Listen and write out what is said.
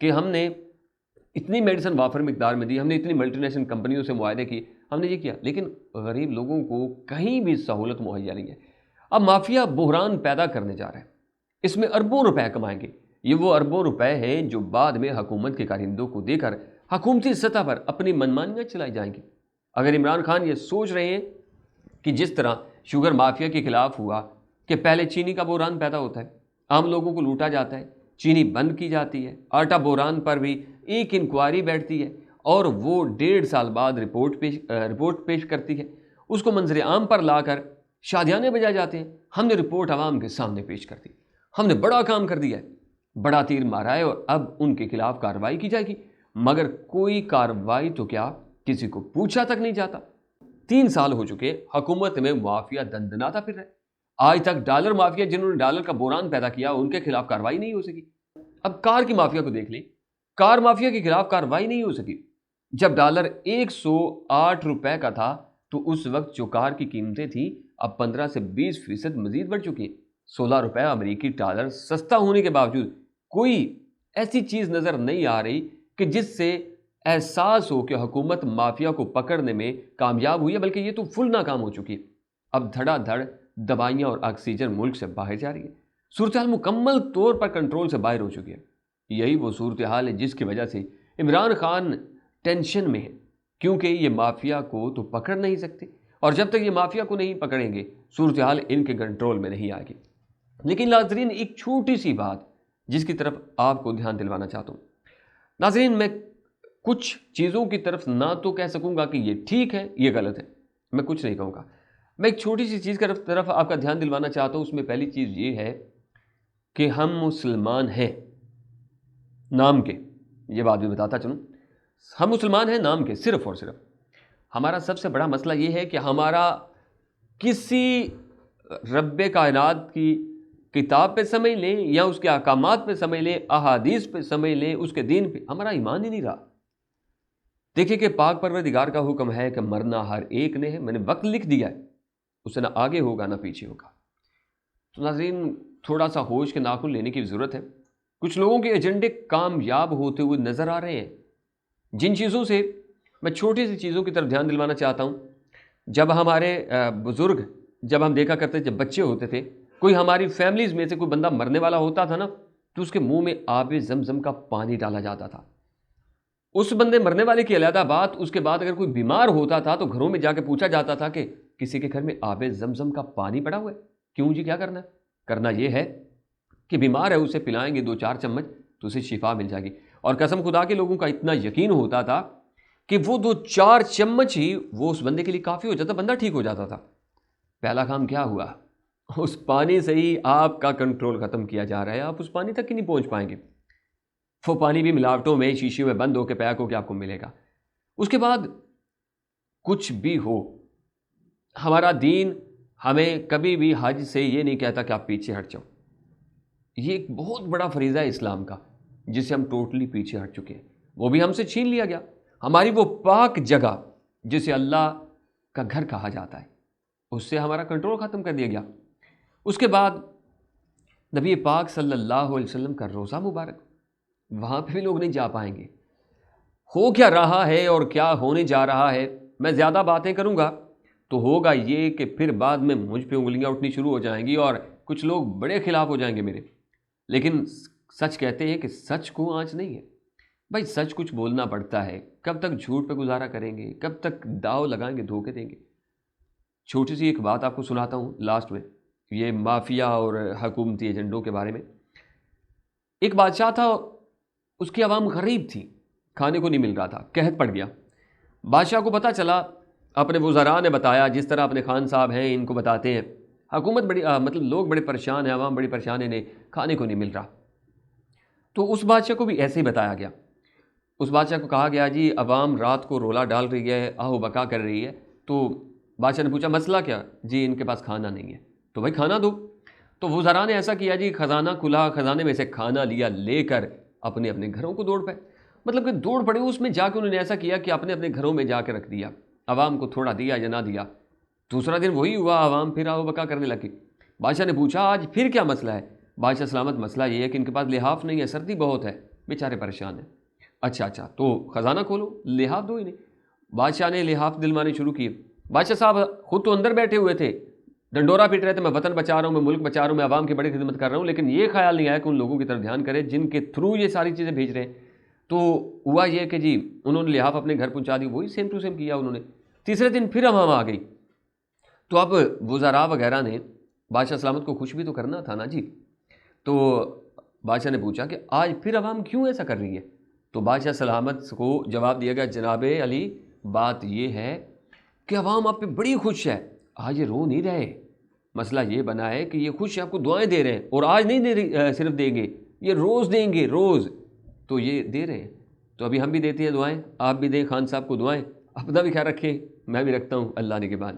کہ ہم نے اتنی میڈیسن وافر مقدار میں دی، ہم نے اتنی ملٹی نیشنل کمپنیوں سے معاہدے کی، ہم نے یہ کیا، لیکن غریب لوگوں کو کہیں بھی سہولت مہیا نہیں ہے۔ اب مافیا بحران پیدا کرنے جا رہا ہے، اس میں اربوں روپے کمائیں گے۔ یہ وہ اربوں روپے ہیں جو بعد میں حکومت کے کارندوں کو دے کر حکومتی سطح پر اپنی منمانیاں چلائی جائیں گی۔ اگر عمران خان یہ سوچ رہے ہیں کہ جس طرح شوگر مافیا کے خلاف ہوا کہ پہلے چینی کا بحران پیدا ہوتا ہے، عام لوگوں کو لوٹا جاتا ہے، چینی بند کی جاتی ہے، آٹا بحران پر بھی ایک انکوائری بیٹھتی ہے اور وہ 1.5 سال بعد رپورٹ پیش کرتی ہے، اس کو منظر عام پر لا کر شادیانے بجائے جاتے ہیں۔ ہم نے رپورٹ عوام کے سامنے پیش کر دی، ہم نے بڑا کام کر دیا ہے، بڑا تیر مارا ہے اور اب ان کے خلاف کارروائی کی جائے گی، مگر کوئی کارروائی تو کیا، کسی کو پوچھا تک نہیں جاتا۔ 3 سال ہو چکے حکومت میں مافیا دندناتا پھر رہے، آج تک ڈالر مافیا جنہوں نے ڈالر کا بحران پیدا کیا ان کے خلاف کارروائی نہیں ہو سکی۔ اب کار کی مافیا کو دیکھ لیں، کار مافیا کے خلاف کارروائی نہیں ہو سکی۔ جب ڈالر 108 روپے کا تھا تو اس وقت جو کار کی قیمتیں تھیں اب 15 سے 20% مزید بڑھ چکی ہیں۔ 16 روپے امریکی ڈالر سستا ہونے کے باوجود کوئی ایسی چیز نظر نہیں آ رہی کہ جس سے احساس ہو کہ حکومت مافیا کو پکڑنے میں کامیاب ہوئی ہے، بلکہ یہ تو فل ناکام ہو چکی ہے۔ اب دھڑا دھڑ دوائیاں اور آکسیجن ملک سے باہر جا رہی ہے، صورتحال مکمل طور پر کنٹرول سے باہر ہو چکی ہے۔ یہی وہ صورتحال ہے جس کی وجہ سے عمران خان ٹینشن میں ہے، کیونکہ یہ مافیا کو تو پکڑ نہیں سکتے، اور جب تک یہ مافیا کو نہیں پکڑیں گے صورتحال ان کے کنٹرول میں نہیں آئے گی۔ لیکن ناظرین، ایک چھوٹی سی بات جس کی طرف آپ کو دھیان دلوانا چاہتا ہوں۔ ناظرین، میں کچھ چیزوں کی طرف نہ تو کہہ سکوں گا کہ یہ ٹھیک ہے یہ غلط ہے، میں کچھ نہیں کہوں گا، میں ایک چھوٹی سی چیز کی طرف آپ کا دھیان دلوانا چاہتا ہوں۔ اس میں پہلی چیز یہ ہے کہ ہم مسلمان ہیں نام کے، یہ بات بھی بتاتا چلوں، ہم مسلمان ہیں نام کے، صرف اور صرف ہمارا سب سے بڑا مسئلہ یہ ہے کہ ہمارا کسی رب کائنات کی کتاب پہ سمجھ لیں یا اس کے احکامات پہ سمجھ لیں، احادیث پہ سمجھ لیں، اس کے دین پہ، ہمارا ایمان ہی نہیں رہا۔ دیکھیں کہ پاک پروردگار کا حکم ہے کہ مرنا ہر ایک نے ہے، میں نے وقت لکھ دیا ہے، اسے نہ آگے ہوگا نہ پیچھے ہوگا۔ تو ناظرین، تھوڑا سا ہوش کے ناخن لینے کی ضرورت ہے۔ کچھ لوگوں کے ایجنڈے کامیاب ہوتے ہوئے نظر آ رہے ہیں، جن چیزوں سے میں چھوٹی سی چیزوں کی طرف دھیان دلوانا چاہتا ہوں۔ جب ہمارے بزرگ، جب ہم دیکھا کرتے، جب بچے ہوتے تھے، کوئی ہماری فیملیز میں سے کوئی بندہ مرنے والا ہوتا تھا نا، تو اس کے منہ میں آب زمزم کا پانی ڈالا جاتا تھا۔ اس بندے مرنے والے کی علیحدہ بات، اس کے بعد اگر کوئی بیمار ہوتا تھا تو گھروں میں جا کے پوچھا جاتا تھا کہ کسی کے گھر میں آب زمزم کا پانی پڑا ہوا ہے؟ کیوں جی، کیا کرنا ہے؟ کرنا یہ ہے کہ بیمار ہے، اسے پلائیں گے 2-4 چمچ تو اسے شفا مل جائے گی۔ اور قسم خدا کے لوگوں کا اتنا یقین ہوتا تھا کہ وہ 2-4 چمچ ہی وہ اس بندے کے لیے کافی ہو جاتا، بندہ ٹھیک ہو جاتا تھا۔ پہلا کام کیا ہوا؟ اس پانی سے ہی آپ کا کنٹرول ختم کیا جا رہا ہے، آپ اس پانی تک ہی نہیں پہنچ پائیں گے۔ وہ پانی بھی ملاوٹوں میں، شیشے میں بند ہو کے پیک ہو کے آپ کو ملے گا۔ اس کے بعد کچھ بھی ہو، ہمارا دین ہمیں کبھی بھی حج سے یہ نہیں کہتا کہ آپ پیچھے ہٹ جاؤ۔ یہ ایک بہت بڑا فریضہ ہے اسلام کا، جسے ہم ٹوٹلی پیچھے ہٹ چکے ہیں، وہ بھی ہم سے چھین لیا گیا۔ ہماری وہ پاک جگہ جسے اللہ کا گھر کہا جاتا ہے، اس سے ہمارا کنٹرول ختم کر دیا گیا۔ اس کے بعد نبی پاک صلی اللہ علیہ وسلم کا روزہ مبارک، وہاں پہ بھی لوگ نہیں جا پائیں گے۔ ہو کیا رہا ہے اور کیا ہونے جا رہا ہے، میں زیادہ باتیں کروں گا تو ہوگا یہ کہ پھر بعد میں مجھ پہ انگلیاں اٹھنی شروع ہو جائیں گی اور کچھ لوگ بڑے خلاف ہو جائیں گے میرے۔ لیکن سچ کہتے ہیں کہ سچ کو آنچ نہیں ہے بھائی، سچ کچھ بولنا پڑتا ہے۔ کب تک جھوٹ پہ گزارا کریں گے، کب تک داؤ لگائیں گے، دھوکے دیں گے۔ چھوٹی سی ایک بات آپ کو سناتا ہوں لاسٹ میں، یہ مافیا اور حکومتی ایجنڈوں کے بارے میں۔ ایک بادشاہ تھا، اس کی عوام غریب تھی، کھانے کو نہیں مل رہا تھا، قحط پڑ گیا۔ بادشاہ کو پتہ چلا، اپنے وزراء نے بتایا، جس طرح اپنے خان صاحب ہیں ان کو بتاتے ہیں، حکومت بڑی مطلب لوگ بڑے پریشان ہیں، عوام بڑی پریشان ہے، انہیں کھانے کو نہیں مل رہا۔ تو اس بادشاہ کو بھی ایسے ہی بتایا گیا۔ اس بادشاہ کو کہا گیا جی عوام رات کو رولا ڈال رہی ہے، آہو بکا کر رہی ہے۔ تو بادشاہ نے پوچھا مسئلہ کیا؟ جی ان کے پاس کھانا نہیں ہے۔ تو بھائی کھانا دو۔ تو وزراء نے ایسا کیا جی، خزانہ کھلا، خزانے میں سے کھانا لیا، لے کر اپنے اپنے گھروں کو دوڑ پے، مطلب کہ دوڑ پڑے۔ اس میں جا کے انہوں نے ایسا کیا کہ اپنے اپنے گھروں میں جا کے رکھ دیا، عوام کو تھوڑا دیا یا نہ دیا۔ دوسرا دن وہی ہوا، عوام پھر آہو بکا کرنے لگی۔ بادشاہ نے پوچھا آج پھر کیا مسئلہ ہے؟ بادشاہ سلامت، مسئلہ یہ ہے کہ ان کے پاس لحاف نہیں ہے، سردی بہت ہے۔ بیچارے پریشان ہیں۔ اچھا تو خزانہ کھولو، لحاف دو انہیں۔ بادشاہ نے لحاف دلوانے شروع کیے۔ بادشاہ صاحب خود تو اندر بیٹھے ہوئے تھے، ڈنڈورا پیٹ رہے تھے، میں وطن بچا رہا ہوں، میں ملک بچا رہا ہوں، میں عوام کی بڑی خدمت کر رہا ہوں، لیکن یہ خیال نہیں آیا کہ ان لوگوں کی طرف دھیان کرے جن کے تھرو یہ ساری چیزیں بھیج رہے ہیں۔ تو ہوا یہ کہ جی انہوں نے لحاف اپنے گھر پہنچا دی، وہی سیم ٹو سیم کیا انہوں نے۔ تیسرے دن پھر عوام آ گئی، تو اب وزراء وغیرہ نے بادشاہ سلامت کو خوش بھی تو کرنا تھا نا جی۔ تو بادشاہ نے پوچھا کہ آج پھر عوام کیوں ایسا کر رہی ہے؟ تو بادشاہ سلامت کو جواب دیا گیا، جناب علی بات یہ ہے کہ عوام آپ پہ بڑی خوش ہے، آج یہ رو نہیں رہے، مسئلہ یہ بنا ہے کہ یہ خوش آپ کو دعائیں دے رہے ہیں، اور آج نہیں صرف دیں گے، یہ روز دیں گے، روز تو یہ دے رہے ہیں۔ تو ابھی ہم بھی دیتے ہیں دعائیں، آپ بھی دیں خان صاحب کو دعائیں، اپنا بھی خیال رکھیں، میں بھی رکھتا ہوں، اللہ نے کے بعد۔